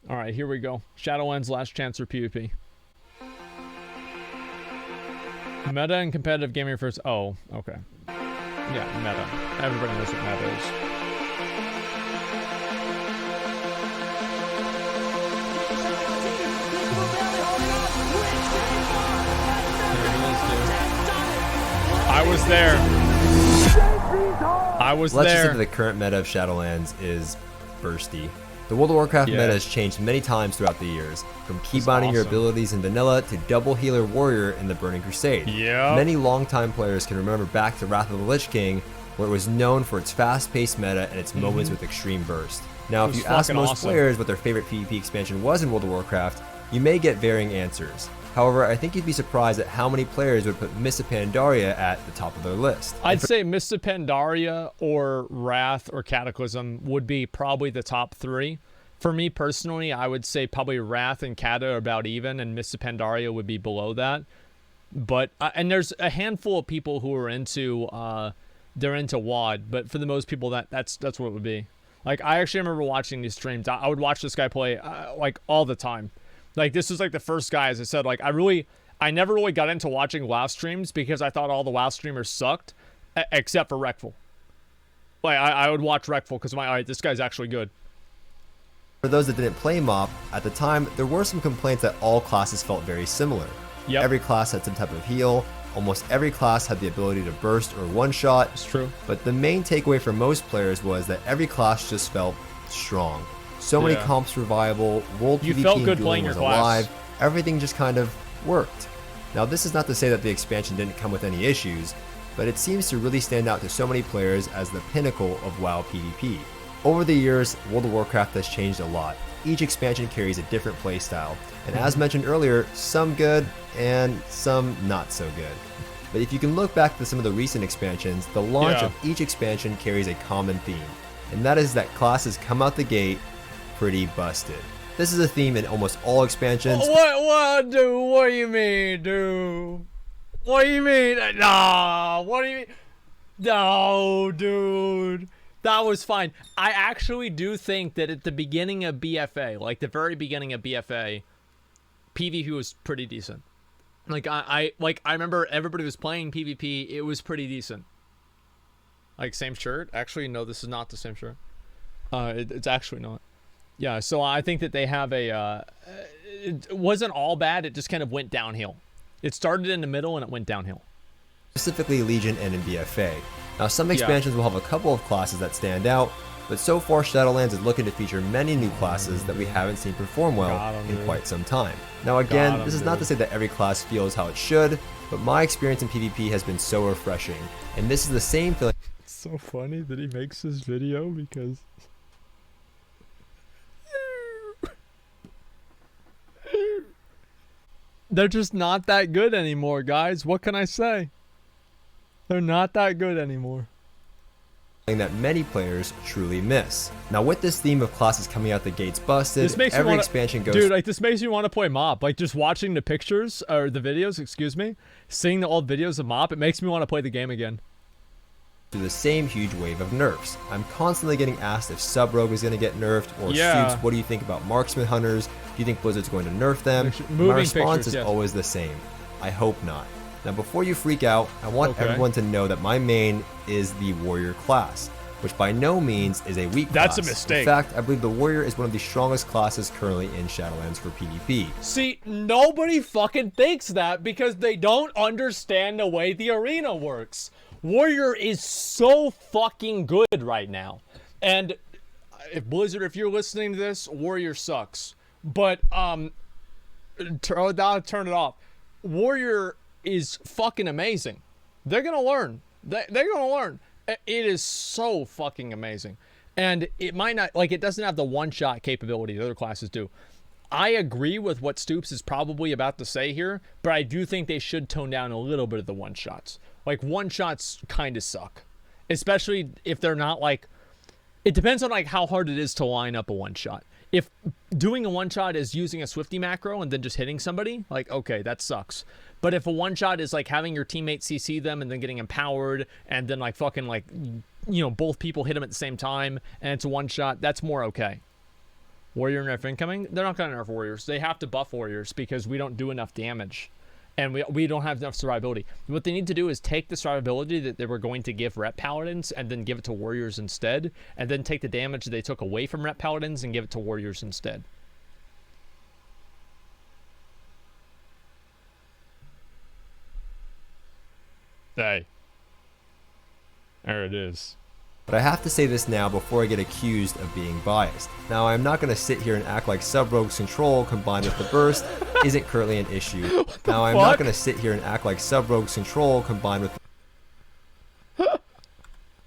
All right, here we go. Shadowlands last chance for PvP. Meta and competitive gaming first. Oh, okay. Yeah, meta. Everybody knows what meta is. I was there. I was Let's there. just say that the current meta of Shadowlands is bursty. The World of Warcraft meta has changed many times throughout the years, from keybinding your abilities in vanilla to double healer warrior in the Burning Crusade. Yeah. Many longtime players can remember back to Wrath of the Lich King, where it was known for its fast-paced meta and its moments with extreme burst. Now, if you ask most players what their favorite PvP expansion was in World of Warcraft, you may get varying answers. However, I think you'd be surprised at how many players would put Mists of Pandaria at the top of their list. I'd say Mists of Pandaria or Wrath or Cataclysm would be probably the top 3. For me personally, I would say probably Wrath and Cata are about even, and Mists of Pandaria would be below that. But and there's a handful of people who are into they're into WoD, but for the most people that's what it would be. Like, I actually remember watching these streams. I would watch this guy play like all the time. Like, this was like the first guy, as I said, like I never really got into watching WoW streams because I thought all the WoW streamers sucked, except for Reckful. Like, I would watch Reckful because all right, this guy's actually good. For those that didn't play MoP, at the time, there were some complaints that all classes felt very similar. Yep. Every class had some type of heal, almost every class had the ability to burst or one-shot. It's true. But the main takeaway for most players was that every class just felt strong. So many comps were viable, world PvP felt good and playing dueling your was class. alive, everything just kind of worked. Now, this is not to say that the expansion didn't come with any issues, but it seems to really stand out to so many players as the pinnacle of WoW PvP. Over the years, World of Warcraft has changed a lot. Each expansion carries a different playstyle, and as mentioned earlier, some good and some not so good. But if you can look back to some of the recent expansions, the launch of each expansion carries a common theme, and that is that classes come out the gate pretty busted. This is a theme in almost all expansions. What, dude? What do you mean, dude? What do you mean? Nah, what do you mean? No, dude. That was fine. I actually do think that at the beginning of BFA, like the very beginning of BFA, PvP was pretty decent. Like I remember everybody was playing PvP. It was pretty decent. Like, same shirt. Actually, no, this is not the same shirt. It's actually not. Yeah, so I think that they have a. It wasn't all bad. It just kind of went downhill. It started in the middle and it went downhill. Specifically Legion and in BFA. Now, some expansions will have a couple of classes that stand out, but so far Shadowlands is looking to feature many new classes that we haven't seen perform well in quite some time. Now again, this is not to say that every class feels how it should, but my experience in PvP has been so refreshing, and this is the same feeling. It's so funny that he makes this video because they're just not that good anymore, guys. What can I say? They're not that good anymore. That many players truly miss. Now, with this theme of classes coming out the gates busted, This makes every me wanna, expansion goes. Dude, like, this makes me want to play MoP. Like, just watching the pictures or the videos, excuse me, seeing the old videos of MoP, it makes me want to play the game again. Through the same huge wave of nerfs. I'm constantly getting asked if Sub Rogue is going to get nerfed, or Stoopz, what do you think about marksman hunters? Do you think Blizzard's going to nerf them? My response is always the same. I hope not. Now, before you freak out, I want everyone to know that my main is the warrior class, which by no means is a weak class. That's a mistake. In fact, I believe the warrior is one of the strongest classes currently in Shadowlands for PvP. See, nobody fucking thinks that because they don't understand the way the arena works. Warrior is so fucking good right now. And if Blizzard, if you're listening to this, Warrior sucks. But turn it off. Warrior is fucking amazing. They're gonna learn. They're gonna learn. It is so fucking amazing. And it might not, like, it doesn't have the one-shot capability the other classes do. I agree with what Stoopz is probably about to say here, but I do think they should tone down a little bit of the one-shots. Like, one-shots kind of suck. Especially if they're not, like... It depends on, like, how hard it is to line up a one-shot. If doing a one-shot is using a Swifty macro and then just hitting somebody, like, okay, that sucks. But if a one-shot is, like, having your teammate CC them and then getting empowered and then, like, fucking, like, you know, both people hit them at the same time and it's a one-shot, that's more okay. Warrior nerf incoming. They're not gonna nerf warriors. They have to buff warriors because we don't do enough damage. And we don't have enough survivability. What they need to do is take the survivability that they were going to give rep paladins and then give it to warriors instead, and then take the damage they took away from rep paladins and give it to warriors instead. Hey. There it is. But I have to say this now before I get accused of being biased. Now, I'm not going to sit here and act like Sub-Rogue's control combined with the burst isn't currently an issue. Now, I'm not going to sit here and act like Sub-Rogue's control combined with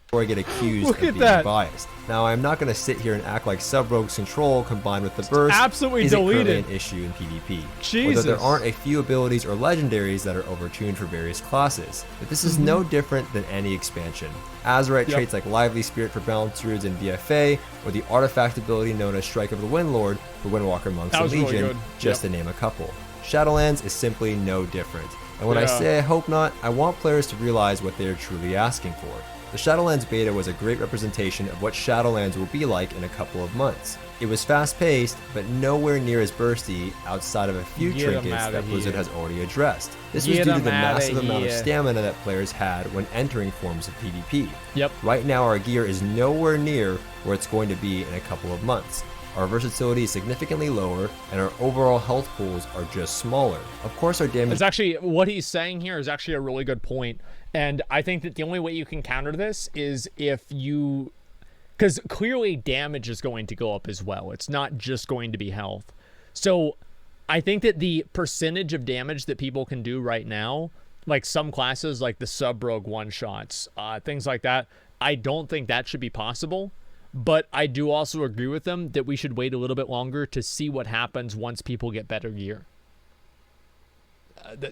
before I get accused of being biased. Now, I'm not going to sit here and act like Sub-Rogue's control combined with the burst isn't currently an issue in PvP. Jesus. Whether there aren't a few abilities or legendaries that are overtuned for various classes. But this is no different than any expansion. Azurite traits like Lively Spirit for Balance Druids and BFA, or the artifact ability known as Strike of the Windlord for Windwalker Monks and Legion, just to name a couple. Shadowlands is simply no different. And when I say I hope not, I want players to realize what they are truly asking for. The Shadowlands beta was a great representation of what Shadowlands will be like in a couple of months. It was fast-paced, but nowhere near as bursty outside of a few trinkets that Blizzard has already addressed. This was due to the massive amount of stamina that players had when entering forms of PvP. Right now our gear is nowhere near where it's going to be in a couple of months. Our versatility is significantly lower, and our overall health pools are just smaller. Of course, our damage... It's actually, what he's saying here is actually a really good point. And I think that the only way you can counter this is if you... Because clearly damage is going to go up as well. It's not just going to be health. So I think that the percentage of damage that people can do right now, like some classes like the Sub-Rogue one-shots, things like that, I don't think that should be possible. But I do also agree with them that we should wait a little bit longer to see what happens once people get better gear.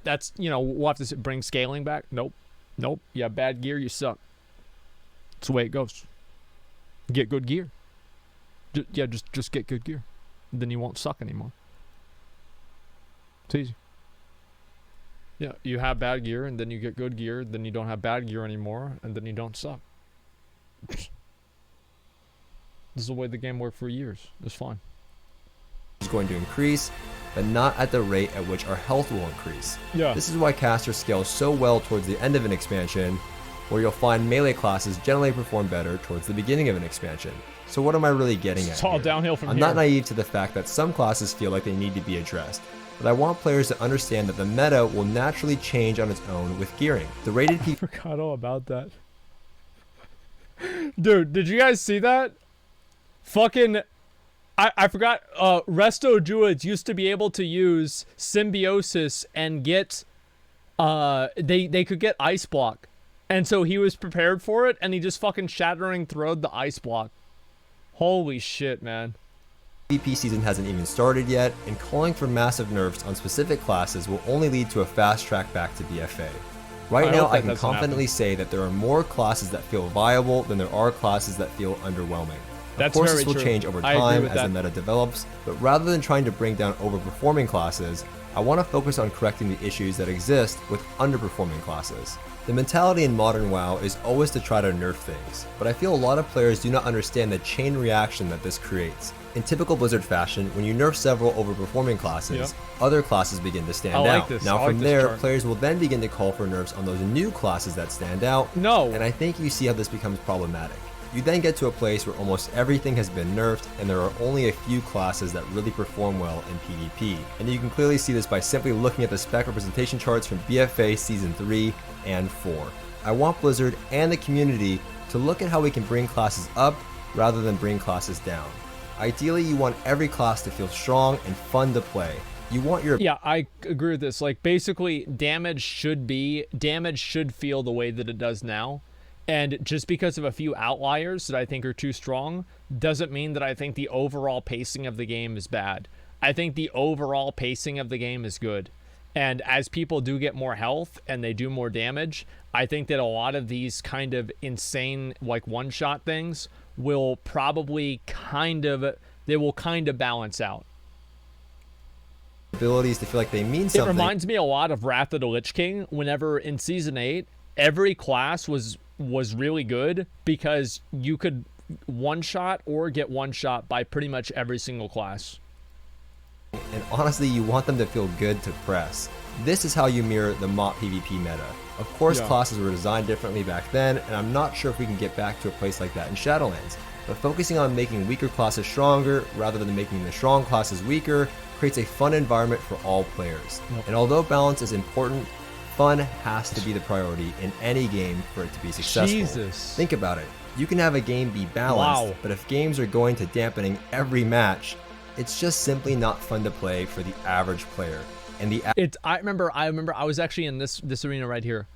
That's, you know, we'll have to bring scaling back. Nope. You have bad gear, you suck. That's the way it goes. Get good gear. Just get good gear. Then you won't suck anymore. It's easy. Yeah, you have bad gear, and then you get good gear, then you don't have bad gear anymore, and then you don't suck. This is the way the game worked for years. It's fine. Is going to increase, but not at the rate at which our health will increase. This is why casters scale so well towards the end of an expansion, where you'll find melee classes generally perform better towards the beginning of an expansion. So what am I really getting at? It's all downhill from here. I'm not naive to the fact that some classes feel like they need to be addressed, but I want players to understand that the meta will naturally change on its own with gearing. The rated I forgot all about that. Dude, did you guys see that? Fucking, I forgot, Resto Druids used to be able to use Symbiosis and get, they could get Ice Block. And so he was prepared for it, and he just fucking Shattering Throwed the Ice Block. Holy shit, man. PvP season hasn't even started yet, and calling for massive nerfs on specific classes will only lead to a fast track back to BFA. Right now, I can confidently say that there are more classes that feel viable than there are classes that feel underwhelming. Of course, this will change over time as the meta develops, but rather than trying to bring down overperforming classes, I want to focus on correcting the issues that exist with underperforming classes. The mentality in modern WoW is always to try to nerf things, but I feel a lot of players do not understand the chain reaction that this creates. In typical Blizzard fashion, when you nerf several overperforming classes, other classes begin to stand out. Now from there, players will then begin to call for nerfs on those new classes that stand out, and I think you see how this becomes problematic. You then get to a place where almost everything has been nerfed, and there are only a few classes that really perform well in PvP. And you can clearly see this by simply looking at the spec representation charts from BFA Season 3 and 4. I want Blizzard and the community to look at how we can bring classes up rather than bring classes down. Ideally, you want every class to feel strong and fun to play. You want your... Yeah, I agree with this. Like, basically, damage should feel the way that it does now. And just because of a few outliers that I think are too strong doesn't mean that I think the overall pacing of the game is bad. I think the overall pacing of the game is good. And as people do get more health and they do more damage, I think that a lot of these kind of insane, like, one-shot things will probably they will kind of balance out. Abilities to feel like they mean something. It reminds me a lot of Wrath of the Lich King, whenever in Season 8, every class was really good because you could one shot or get one shot by pretty much every single class. And honestly, you want them to feel good to press. This is how you mirror the MOP PvP meta. Of course, classes were designed differently back then, and I'm not sure if we can get back to a place like that in Shadowlands. But focusing on making weaker classes stronger rather than making the strong classes weaker creates a fun environment for all players. And although balance is important, fun has to be the priority in any game for it to be successful. Jesus. Think about it. You can have a game be balanced, but if games are going to dampening every match, it's just simply not fun to play for the average player. And I remember I was actually in this arena right here.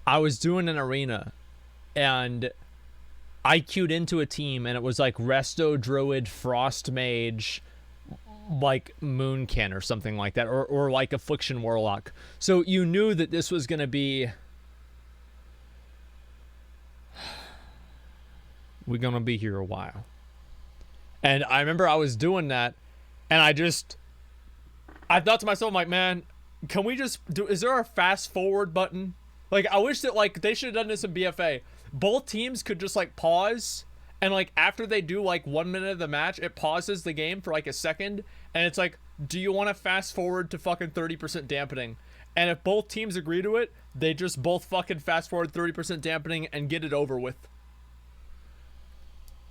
I was doing an arena and I queued into a team and it was like Resto Druid, Frost Mage, like Moonkin or something like that, or like Affliction Warlock. So you knew that this was gonna be, we're gonna be here a while. And I remember I was doing that and I thought to myself, like, man, can we just do, is there a fast forward button? Like, I wish that, like, they should have done this in BFA. Both teams could just, like, pause, and, like, after they do, like, 1 minute of the match, it pauses the game for, like, a second, and it's like, do you want to fast forward to fucking 30% dampening? And if both teams agree to it, they just both fucking fast forward 30% dampening and get it over with.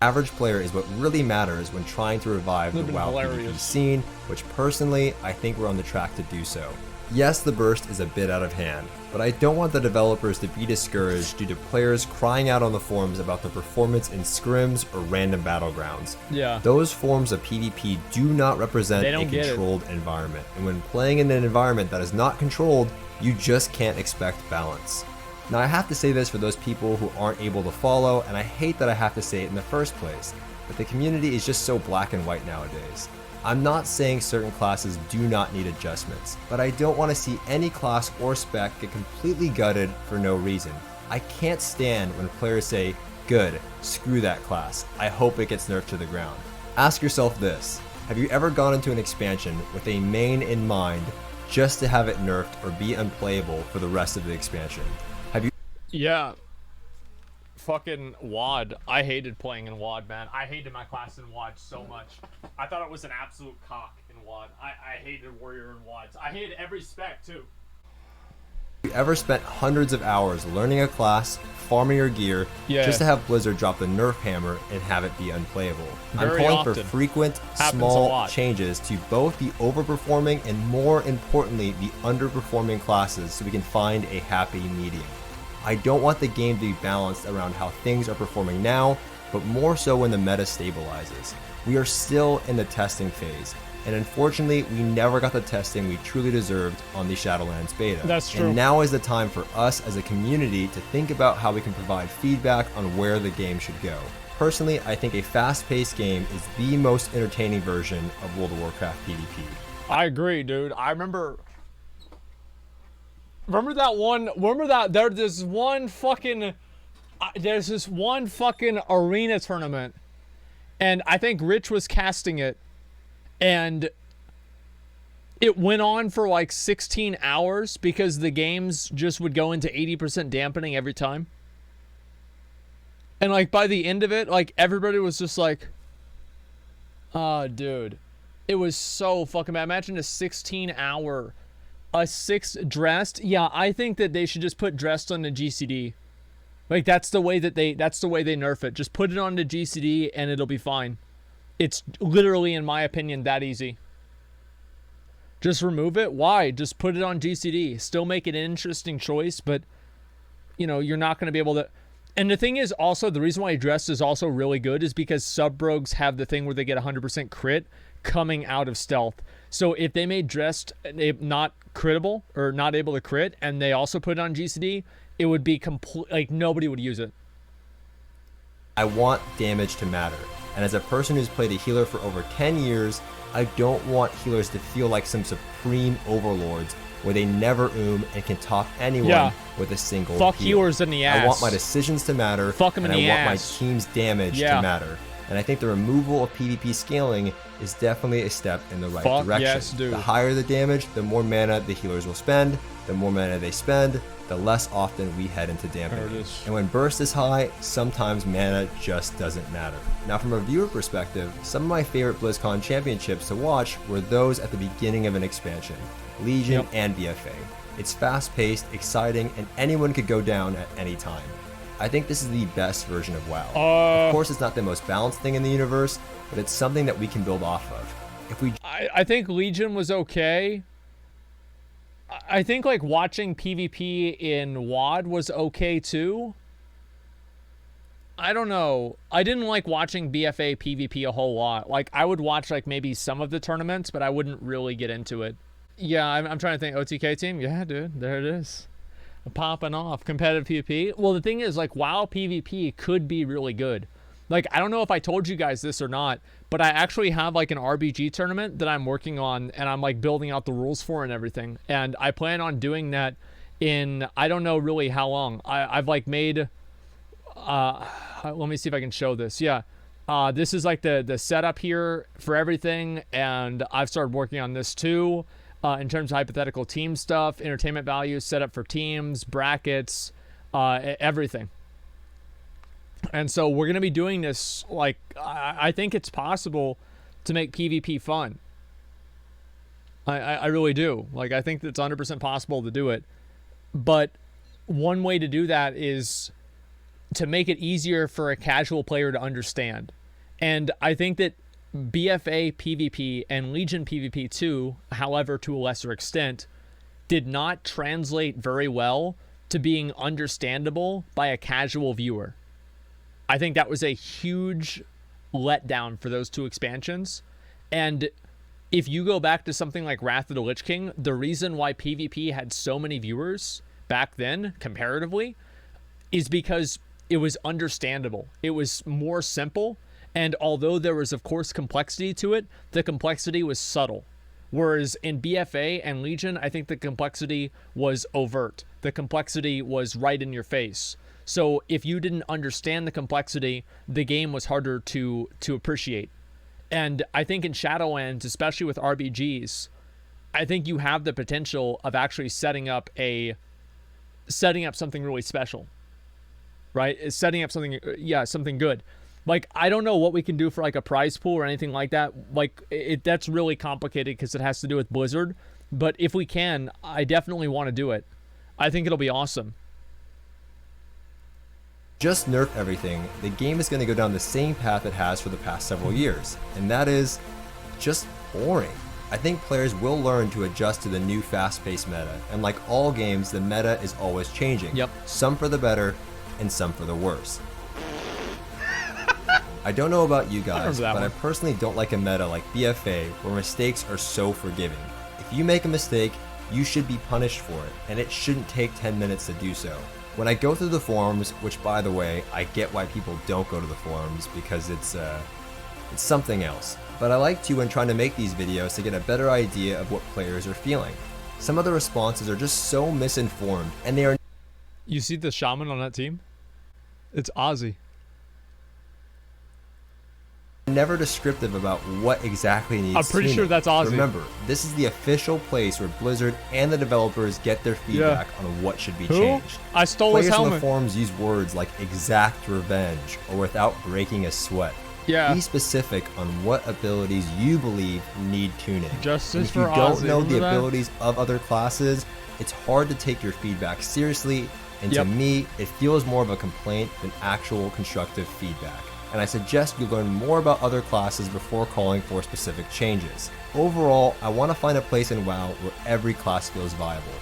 Average player is what really matters when trying to revive the WoW PvP scene, which personally, I think we're on the track to do so. Yes, the burst is a bit out of hand, but I don't want the developers to be discouraged due to players crying out on the forums about the performance in scrims or random battlegrounds. Yeah. Those forms of PvP do not represent a controlled environment, and when playing in an environment that is not controlled, you just can't expect balance. Now, I have to say this for those people who aren't able to follow, and I hate that I have to say it in the first place, but the community is just so black and white nowadays. I'm not saying certain classes do not need adjustments, but I don't want to see any class or spec get completely gutted for no reason. I can't stand when players say, good, screw that class, I hope it gets nerfed to the ground. Ask yourself this, have you ever gone into an expansion with a main in mind just to have it nerfed or be unplayable for the rest of the expansion? Yeah. Fucking WoD. I hated playing in WoD, man. I hated my class in WoD so much. I thought it was an absolute cock in WoD. I hated Warrior in WoD. I hated every spec, too. Have you ever spent hundreds of hours learning a class, farming your gear, just to have Blizzard drop the nerf hammer and have it be unplayable? I'm calling for frequent, small changes to both the overperforming and, more importantly, the underperforming classes so we can find a happy medium. I don't want the game to be balanced around how things are performing now, but more so when the meta stabilizes. We are still in the testing phase, and unfortunately, we never got the testing we truly deserved on the Shadowlands beta. That's true. And now is the time for us as a community to think about how we can provide feedback on where the game should go. Personally, I think a fast-paced game is the most entertaining version of World of Warcraft PvP. I agree, dude. I remember there's this one fucking arena tournament, and I think Rich was casting it, and it went on for like 16 hours because the games just would go into 80% dampening every time. And like by the end of it, like everybody was just like, oh, dude, it was so fucking bad. Imagine a 16-hour a 6 dressed. Yeah, I think that they should just put dressed on the GCD. Like that's the way they nerf it. Just put it on the GCD and it'll be fine. It's literally, in my opinion, that easy. Just remove it. Why? Just put it on GCD. Still make it an interesting choice, but you know, you're not going to be able to. And the thing is also, the reason why dressed is also really good is because sub-rogues have the thing where they get 100% crit coming out of stealth. So if they made dressed not critable or not able to crit, and they also put it on GCD, it would be complete, like nobody would use it. I want damage to matter. And as a person who's played a healer for over 10 years, I don't want healers to feel like some supreme overlords where they never and can top anyone with a single Fuck heal. healers in the ass. I want my decisions to matter, Fuck them in the ass. I want my team's damage to matter. And I think the removal of PvP scaling is definitely a step in the right direction. Yes, dude. The higher the damage, the more mana the healers will spend. The more mana they spend, the less often we head into dampening. And when burst is high, sometimes mana just doesn't matter. Now from a viewer perspective, some of my favorite BlizzCon championships to watch were those at the beginning of an expansion, Legion and BFA. It's fast-paced, exciting, and anyone could go down at any time. I think this is the best version of WoW. Of course, it's not the most balanced thing in the universe, but it's something that we can build off of. If we, I think Legion was okay. I think like watching PvP in WoD was okay too. I don't know. I didn't like watching BFA PvP a whole lot. Like I would watch like maybe some of the tournaments, but I wouldn't really get into it. Yeah, I'm trying to think. OTK team? Yeah, dude. There it is. Popping off. Competitive PvP. Well, the thing is, like, WoW PvP could be really good. Like, I don't know if I told you guys this or not, but I actually have, like, an RBG tournament that I'm working on, and I'm, like, building out the rules for and everything. And I plan on doing that in, I don't know really how long. I've, like, made, let me see if I can show this. Yeah. This is, like, the setup here for everything, and I've started working on this, too. In terms of hypothetical team stuff, entertainment value, setup for teams, brackets, everything. And so we're going to be doing this, like, I think it's possible to make PvP fun. I really do. Like, I think it's 100% possible to do it. But one way to do that is to make it easier for a casual player to understand. And I think that BFA PvP and Legion PvP too, however, to a lesser extent, did not translate very well to being understandable by a casual viewer. I think that was a huge letdown for those two expansions. And if you go back to something like Wrath of the Lich King, the reason why PvP had so many viewers back then, comparatively, is because it was understandable. It was more simple. And although there was, of course, complexity to it, the complexity was subtle. Whereas in BFA and Legion, I think the complexity was overt. The complexity was right in your face. So if you didn't understand the complexity, the game was harder to appreciate. And I think in Shadowlands, especially with RBGs, I think you have the potential of actually setting up something really special. Right? Setting up something, something good. Like, I don't know what we can do for, like, a prize pool or anything like that. Like, that's really complicated because it has to do with Blizzard. But if we can, I definitely want to do it. I think it'll be awesome. Just nerf everything, the game is going to go down the same path it has for the past several years. And that is just boring. I think players will learn to adjust to the new fast-paced meta. And like all games, the meta is always changing. Yep. Some for the better and some for the worse. I don't know about you guys, but I personally don't like a meta like BFA where mistakes are so forgiving. If you make a mistake, you should be punished for it, and it shouldn't take 10 minutes to do so. When I go through the forums, which by the way, I get why people don't go to the forums because it's something else. But I like to when trying to make these videos to get a better idea of what players are feeling. Some of the responses are just so misinformed, and they are... You see the shaman on that team? It's Ozzy. Never descriptive about what exactly needs. I'm pretty sure that's Ozzy. Remember, this is the official place where Blizzard and the developers get their feedback on what should be changed. I stole his helmet. Players on the forums use words like exact revenge or without breaking a sweat. Yeah. Be specific on what abilities you believe need tuning. Justice for Ozzy. If you don't know the abilities of other classes, it's hard to take your feedback seriously, and to me, it feels more of a complaint than actual constructive feedback. And I suggest you learn more about other classes before calling for specific changes. Overall, I want to find a place in WoW where every class feels viable.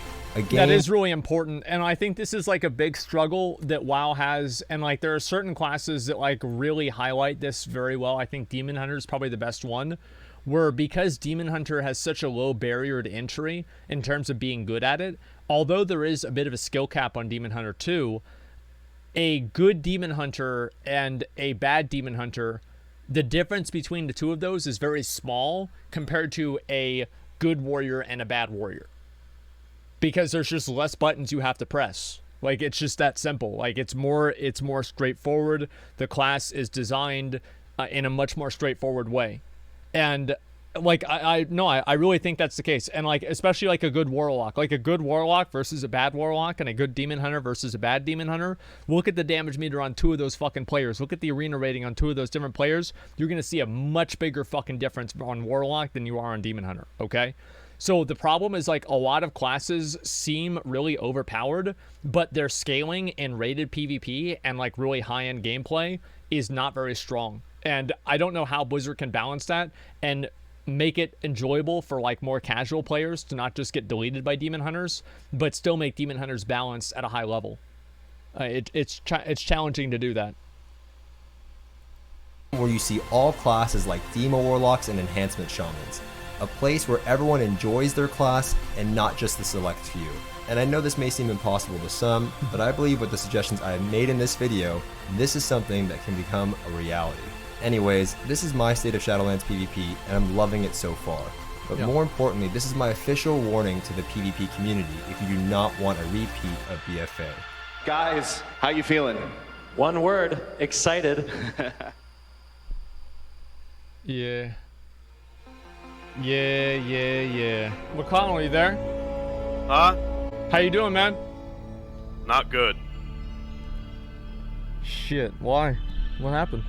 That is really important, and I think this is like a big struggle that WoW has, and like there are certain classes that like really highlight this very well. I think Demon Hunter is probably the best one, where because Demon Hunter has such a low barrier to entry in terms of being good at it, although there is a bit of a skill cap on Demon Hunter 2, a good Demon Hunter and a bad Demon Hunter, the difference between the two of those is very small compared to a good warrior and a bad warrior. Because there's just less buttons you have to press. Like, it's just that simple. Like, it's more straightforward. The class is designed in a much more straightforward way. And like I really think that's the case. And like especially like a good warlock versus a bad warlock, and a good demon hunter versus a bad demon hunter. Look at the damage meter on 2 of those fucking players. Look at the arena rating on 2 of those different players. You're gonna see a much bigger fucking difference on warlock than you are on demon hunter. Okay. So the problem is like a lot of classes seem really overpowered, but their scaling in rated PvP and like really high-end gameplay is not very strong. And I don't know how Blizzard can balance that and make it enjoyable for like more casual players to not just get deleted by demon hunters, but still make demon hunters balanced at a high level. It's challenging to do that. Where you see all classes like Demo Warlocks and Enhancement Shamans. A place where everyone enjoys their class and not just the select few. And I know this may seem impossible to some, but I believe with the suggestions I have made in this video, this is something that can become a reality. Anyways, this is my State of Shadowlands PvP, and I'm loving it so far. But more importantly, this is my official warning to the PvP community if you do not want a repeat of BFA. Guys, how you feeling? One word, excited. Yeah. Yeah. Mcconnell, are you there? Huh? How you doing, man? Not good. Shit, why? What happened?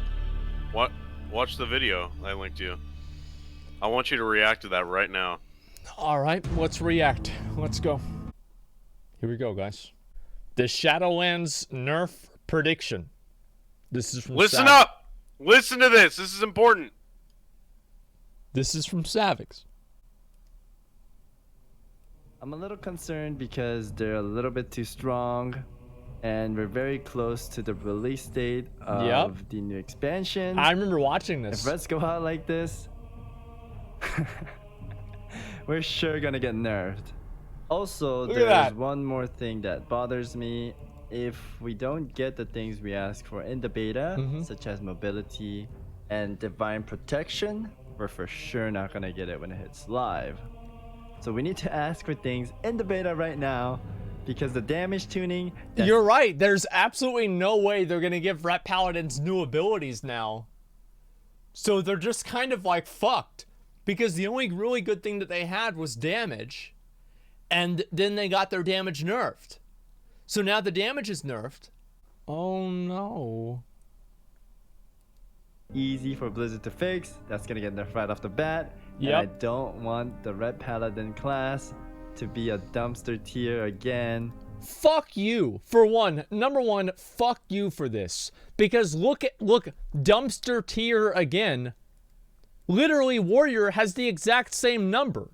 What? Watch the video I linked you. I want you to react to that right now. Alright, let's react. Let's go. Here we go, guys. The Shadowlands nerf prediction. This is from Listen up! Listen to this. This is important. This is from Savix. I'm a little concerned because they're a little bit too strong, and we're very close to the release date of the new expansion. I remember watching this. If Reds go out like this, we're sure gonna get nerfed. Also, there's one more thing that bothers me. If we don't get the things we ask for in the beta, such as mobility and divine protection, we're for sure not gonna get it when it hits live. So we need to ask for things in the beta right now, because the damage tuning... You're right. There's absolutely no way they're gonna give Ret Paladins new abilities now. So they're just kind of like fucked, because the only really good thing that they had was damage, and then they got their damage nerfed. So now the damage is nerfed. Oh no. Easy for Blizzard to fix. That's gonna get nerfed right off the bat. Yep. And I don't want the Red Paladin class to be a dumpster tier again. Fuck you. For one, number one, fuck you for this. Because look, dumpster tier again. Literally, Warrior has the exact same number.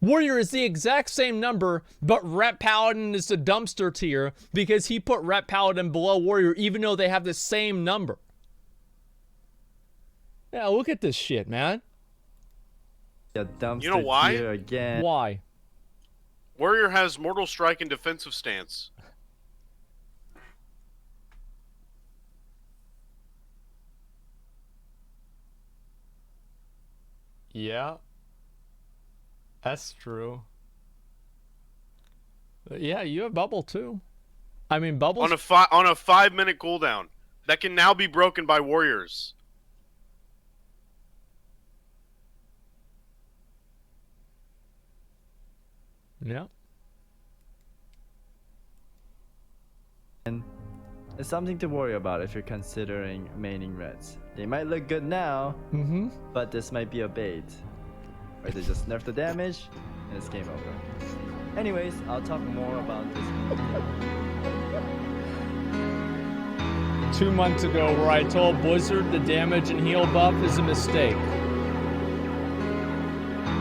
Warrior is the exact same number, but Ret Paladin is the dumpster tier because he put Ret Paladin below Warrior even though they have the same number. Yeah, look at this shit, man. A dumpster You know why? tier again. Why? Warrior has Mortal Strike and defensive stance. Yeah. That's true. Yeah, you have bubble too. I mean, bubble On a 5-minute cooldown. That can now be broken by warriors. Yeah. And it's something to worry about if you're considering maining Reds. They might look good now, but this might be a bait. Or they just nerf the damage, and it's game over. Anyways, I'll talk more about this 2 months ago where I told Blizzard the damage and heal buff is a mistake.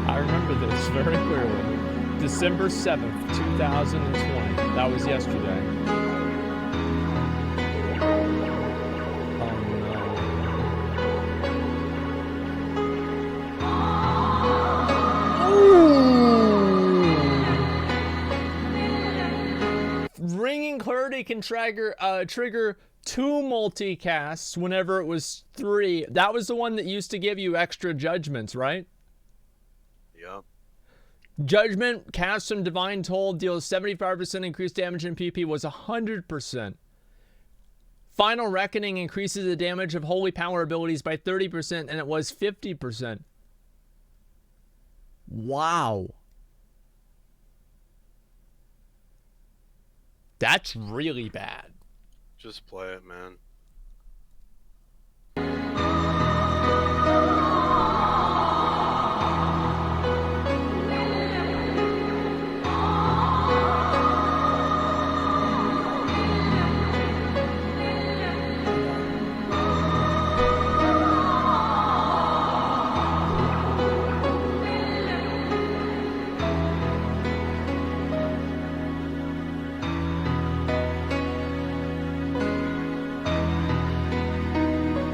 I remember this very clearly. December 7th, 2020. That was yesterday. Ringing Clarity can trigger 2 multicasts whenever it was 3. That was the one that used to give you extra judgments, right? Yep. Judgment cast from Divine Toll deals 75% increased damage in PP was 100%. Final Reckoning increases the damage of holy power abilities by 30%, and it was 50%. Wow. That's really bad. Just play it, man.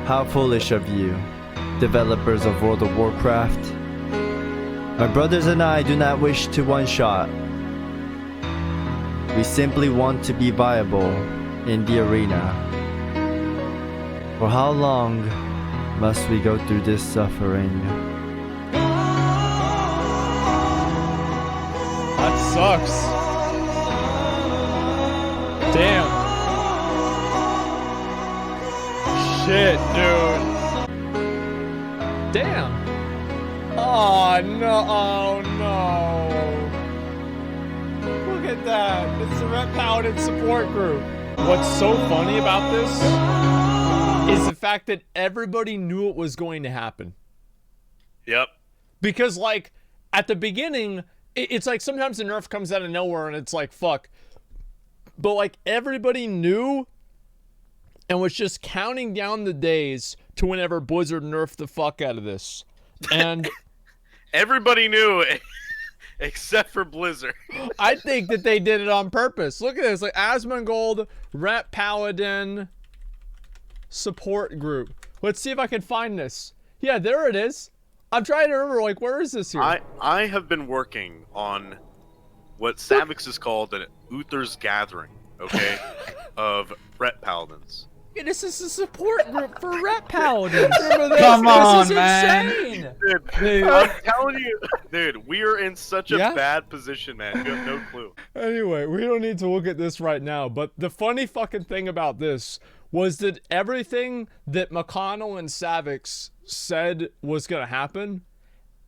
How foolish of you, developers of World of Warcraft. My brothers and I do not wish to one-shot. We simply want to be viable in the arena. For how long must we go through this suffering? That sucks. Damn. Shit, dude. Damn. Oh, no. Oh, no. Look at that. It's the Ret Paladin support group. What's so funny about this is the fact that everybody knew it was going to happen. Yep. Because, like, at the beginning, it's like sometimes the nerf comes out of nowhere and it's like, fuck. But, like, everybody knew and was just counting down the days to whenever Blizzard nerfed the fuck out of this. And everybody knew except for Blizzard. I think that they did it on purpose. Look at this, like Asmongold, Ret Paladin support group. Let's see if I can find this. Yeah, there it is. I'm trying to remember, like, where is this here? I have been working on what Savix is called an Uther's Gathering, okay, of Ret Paladins. Yeah, this is a support group for Ret Paladins. Come on, this is man. insane. Dude, I'm telling you, dude, we are in such a bad position, man. You have no clue. Anyway, we don't need to look at this right now, but the funny fucking thing about this was that everything that Mcconnell and Savix said was gonna happen,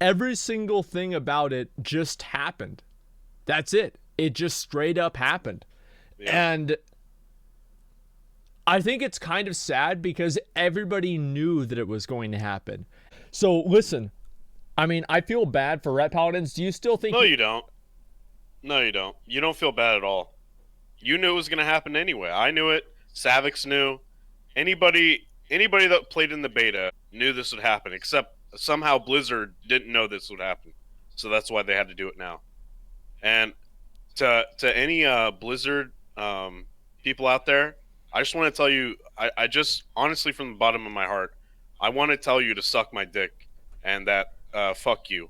every single thing about it just happened. That's it. It just straight up happened. Yeah. And I think it's kind of sad because everybody knew that it was going to happen. So listen, I mean, I feel bad for Ret Paladins. Do you still think? No, you don't. No, you don't. You don't feel bad at all. You knew it was going to happen anyway. I knew it. Savix knew. Anybody that played in the beta knew this would happen, except somehow Blizzard didn't know this would happen. So that's why they had to do it now. And to any Blizzard people out there, I just want to tell you, I just, honestly, from the bottom of my heart, I want to tell you to suck my dick and that, fuck you.